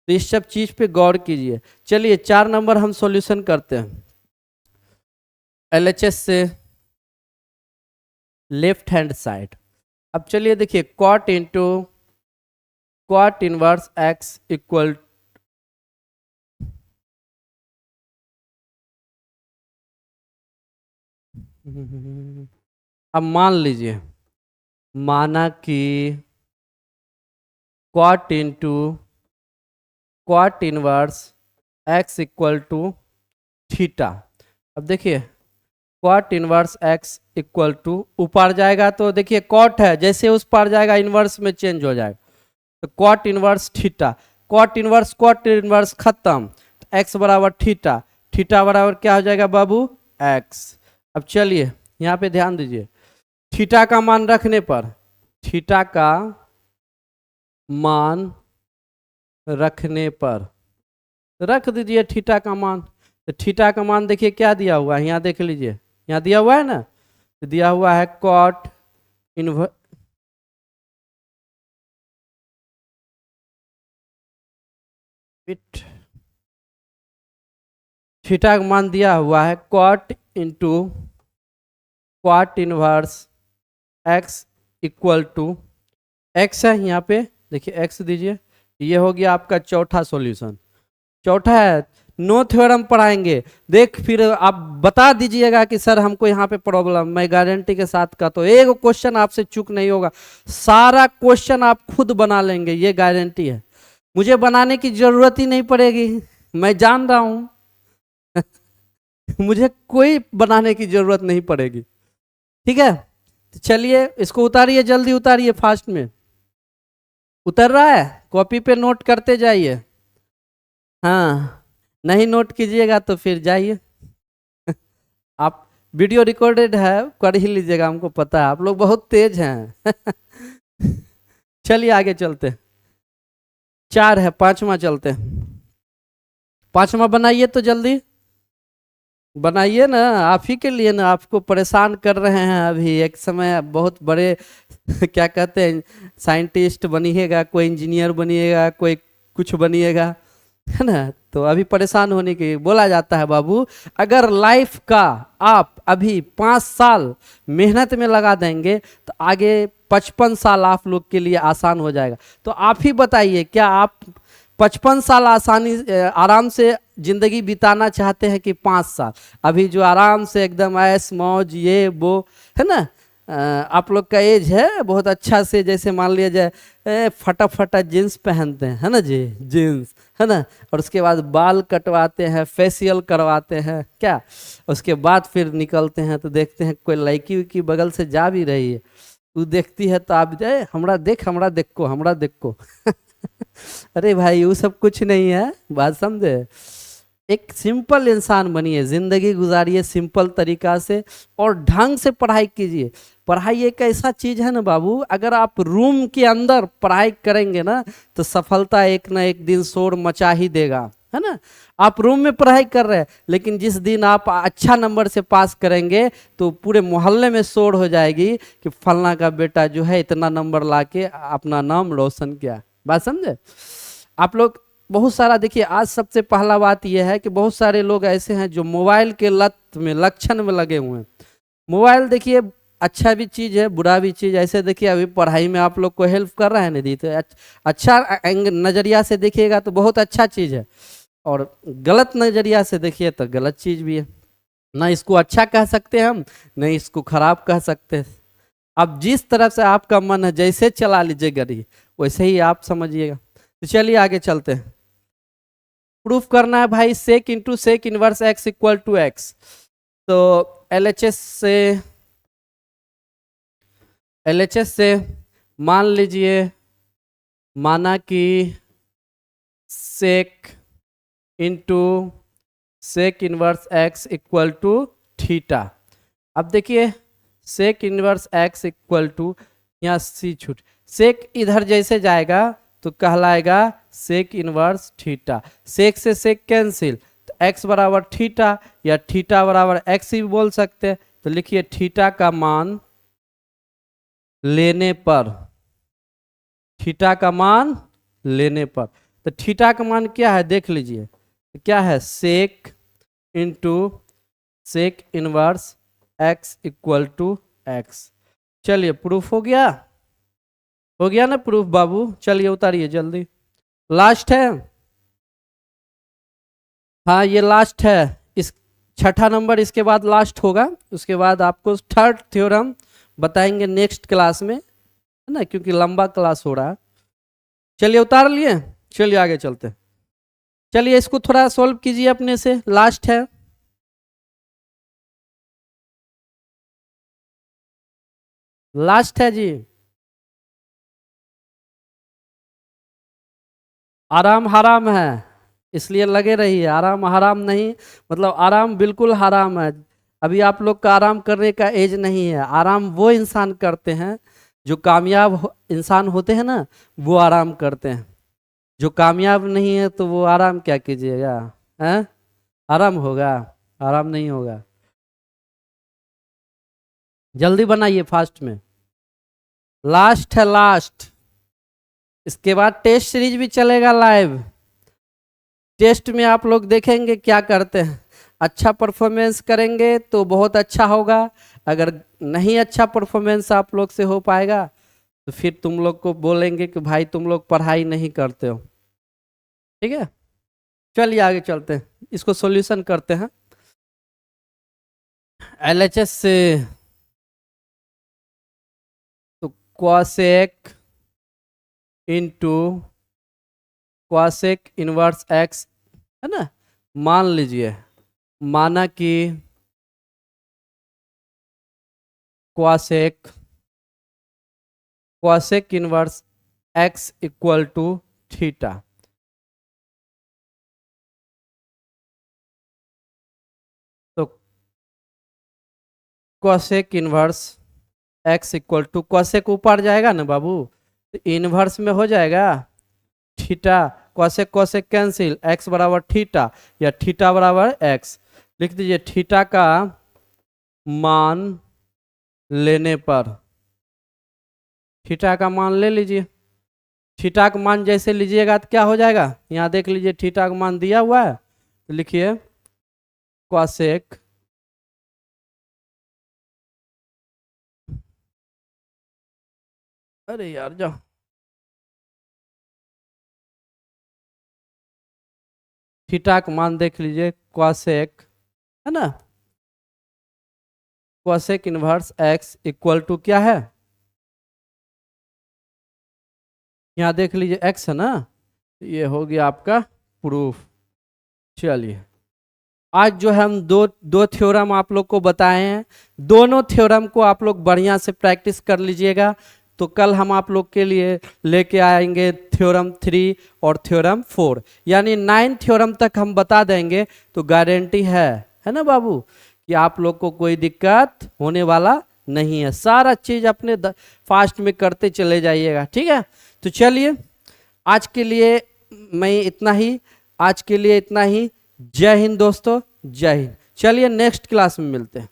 S1: तो इस सब चीज पे गौर कीजिए। चलिए 4 नंबर हम सॉल्यूशन करते हैं, एलएचएस से लेफ्ट हैंड साइड। अब चलिए देखिए कॉट इनवर्स एक्स इक्वल अब मान लीजिए, माना कि cot into cot inverse x equal to theta. अब देखिए cot inverse x equal to, ऊपर जाएगा तो देखिए कॉट है, जैसे उस पर जाएगा इनवर्स में चेंज हो जाएगा, तो क्वाट इनवर्स थीटा, क्वाट इनवर्स खत्म, तो एक्स बराबर थीटा, थीटा बराबर क्या हो जाएगा बाबू, एक्स। अब चलिए यहाँ पे ध्यान दीजिए, थीटा का मान रखने पर, थीटा का मान रखने पर, रख दीजिए थीटा का मान, तो थीटा का मान देखिए क्या दिया हुआ है, यहाँ देख लीजिए, यहाँ दिया हुआ है ना, तो दिया हुआ है कॉट इनवर्स, थीटा का मान दिया हुआ है cot into cot inverse x equal to, x है यहाँ पे, देखिए एक्स दीजिए, ये हो गया आपका चौथा सॉल्यूशन। चौथा है, नो थ्योरम पढ़ाएंगे, देख फिर आप बता दीजिएगा कि सर हमको यहाँ पे प्रॉब्लम, मैं गारंटी के साथ का, तो एक क्वेश्चन आपसे चूक नहीं होगा, सारा क्वेश्चन आप खुद बना लेंगे, ये गारंटी है, मुझे बनाने की जरूरत ही नहीं पड़ेगी, मैं जान रहा हूँ मुझे कोई बनाने की जरूरत नहीं पड़ेगी, ठीक है। तो चलिए इसको उतारिए, जल्दी उतारिए, फास्ट में उतर रहा है, कॉपी पे नोट करते जाइए, हाँ नहीं नोट कीजिएगा तो फिर जाइए आप, वीडियो रिकॉर्डेड है, कर ही लीजिएगा, हमको पता है आप लोग बहुत तेज हैं चलिए आगे चलते, चार है, पांचवा चलते, पांचवा बनाइए तो जल्दी बनाइए ना, आप ही के लिए ना, आपको परेशान कर रहे हैं, अभी एक समय बहुत बड़े क्या कहते हैं, साइंटिस्ट बनिएगा, कोई इंजीनियर बनिएगा, कोई कुछ बनिएगा, है ना, तो अभी परेशान होने की बोला जाता है बाबू, अगर लाइफ का आप अभी 5 साल मेहनत में लगा देंगे तो आगे 55 साल आप लोग के लिए आसान हो जाएगा। तो आप ही बताइए, क्या आप 55 साल आराम से जिंदगी बिताना चाहते हैं कि 5 साल, अभी जो आराम से एकदम ऐश मौज ये वो, है ना, आप लोग का एज है बहुत अच्छा से, जैसे मान लिया जाए फटा फटा जीन्स पहनते हैं, है ना जी, जीन्स, है ना, और उसके बाद बाल कटवाते हैं, फेशियल करवाते हैं क्या, उसके बाद फिर निकलते हैं तो देखते हैं कोई लड़की की बगल से जा भी रही है, तू देखती है तो आप जाए, हमरा देखो, हमरा देखो अरे भाई वो सब कुछ नहीं है, बात समझे, एक सिंपल इंसान बनिए, जिंदगी गुजारिए सिंपल तरीका से, और ढंग से पढ़ाई कीजिए। पढ़ाई एक ऐसा चीज है ना बाबू, अगर आप रूम के अंदर पढ़ाई करेंगे ना तो सफलता एक ना एक दिन शोर मचा ही देगा, है ना। आप रूम में पढ़ाई कर रहे हैं, लेकिन जिस दिन आप अच्छा नंबर से पास करेंगे तो पूरे मोहल्ले में शोर हो जाएगी कि फलना का बेटा जो है इतना नंबर लाके अपना नाम रोशन किया, बात समझे आप लोग। बहुत सारा देखिए, आज सबसे पहला बात यह है कि बहुत सारे लोग ऐसे हैं जो मोबाइल के लत में, लक्षण में लगे हुए हैं। मोबाइल देखिए अच्छा भी चीज़ है, बुरा भी चीज़, ऐसे देखिए अभी पढ़ाई में आप लोग को हेल्प कर रहा है निधि, तो अच्छा नज़रिया से देखिएगा तो बहुत अच्छा चीज़ है, और गलत नज़रिया से देखिए तो गलत चीज़ भी है, ना इसको अच्छा कह सकते हम, ना इसको खराब कह सकते हैं। अब जिस तरह से आपका मन है, जैसे चला लीजिए गाड़ी, वैसे ही आप समझिएगा। तो चलिए आगे चलते हैं, प्रूफ करना है भाई, sec into sec inverse x equal to x, तो एलएचएस से मान लीजिए, माना कि sec into sec inverse x equal to theta. अब देखिए sec inverse x equal to, यहाँ सी छूट, सेक इधर जैसे जाएगा तो कहलाएगा सेक इनवर्स थीटा, सेक से सेक कैंसिल, तो एक्स बराबर थीटा या थीटा बराबर एक्स ही बोल सकते हैं, तो लिखिए थीटा का मान लेने पर, थीटा का मान लेने पर, तो थीटा का मान क्या है देख लीजिए, क्या है, sec into sec inverse x equal to x. चलिए प्रूफ हो गया ना प्रूफ बाबू, चलिए उतारिए जल्दी, लास्ट है, हाँ ये लास्ट है, इस छठा नंबर इसके बाद लास्ट होगा, उसके बाद आपको थर्ड थ्योरम बताएंगे नेक्स्ट क्लास में, है ना, क्योंकि लंबा क्लास हो रहा है। चलिए उतार लिए, चलिए आगे चलते हैं। चलिए इसको थोड़ा सॉल्व कीजिए अपने से, लास्ट है। लास्ट है जी। आराम हराम है, इसलिए लगे रहिए। आराम हराम नहीं, मतलब आराम बिल्कुल हराम है। अभी आप लोग का आराम करने का एज नहीं है। आराम वो इंसान करते हैं जो कामयाब इंसान होते हैं ना, वो आराम करते हैं। जो कामयाब नहीं है तो वो आराम क्या कीजिएगा, हैं? आराम होगा? आराम नहीं होगा। जल्दी बनाइए फास्ट में, लास्ट है लास्ट। इसके बाद टेस्ट सीरीज भी चलेगा लाइव। टेस्ट में आप लोग देखेंगे क्या करते हैं। अच्छा परफॉर्मेंस करेंगे तो बहुत अच्छा होगा, अगर नहीं अच्छा परफॉर्मेंस आप लोग से हो पाएगा तो फिर तुम लोग को बोलेंगे कि भाई तुम लोग पढ़ाई नहीं करते हो। ठीक है, चलिए आगे चलते हैं, इसको सॉल्यूशन करते हैं। एलएचएस से तो cosec into cosec inverse x, है ना। मान लीजिए, माना कि cosec inverse x equal to theta. तो cosec inverse x equal to, cosec ऊपर जाएगा ना बाबू, तो इनवर्स में हो जाएगा theta. cosec cosec cancel, x बराबर थीटा या थीटा बराबर x। लिख दीजिए थीटा का मान लेने पर, थीटा का मान ले लीजिए। थीटा का मान जैसे लीजिएगा तो क्या हो जाएगा, यहाँ देख लीजिए थीटा का मान दिया हुआ है, तो लिखिए cosec अरे यार जाओ, थीटा का मान देख लीजिए cosec, है ना, cosec inverse x equal to क्या है, यहाँ देख लीजिए x है ना, ये हो गया आपका प्रूफ। चलिए आज जो हम दो दो थ्योरम आप लोग को बताए हैं, दोनों थ्योरम को आप लोग बढ़िया से प्रैक्टिस कर लीजिएगा। तो कल हम आप लोग के लिए लेके आएंगे थ्योरम 3 और थ्योरम 4, यानी 9 थ्योरम तक हम बता देंगे। तो गारंटी है ना बाबू, कि आप लोग को कोई दिक्कत होने वाला नहीं है। सारा चीज अपने फास्ट में करते चले जाइएगा, ठीक है। तो चलिए आज के लिए मैं इतना ही, आज के लिए इतना ही। जय हिंद दोस्तों, जय हिंद। चलिए नेक्स्ट क्लास में मिलते हैं।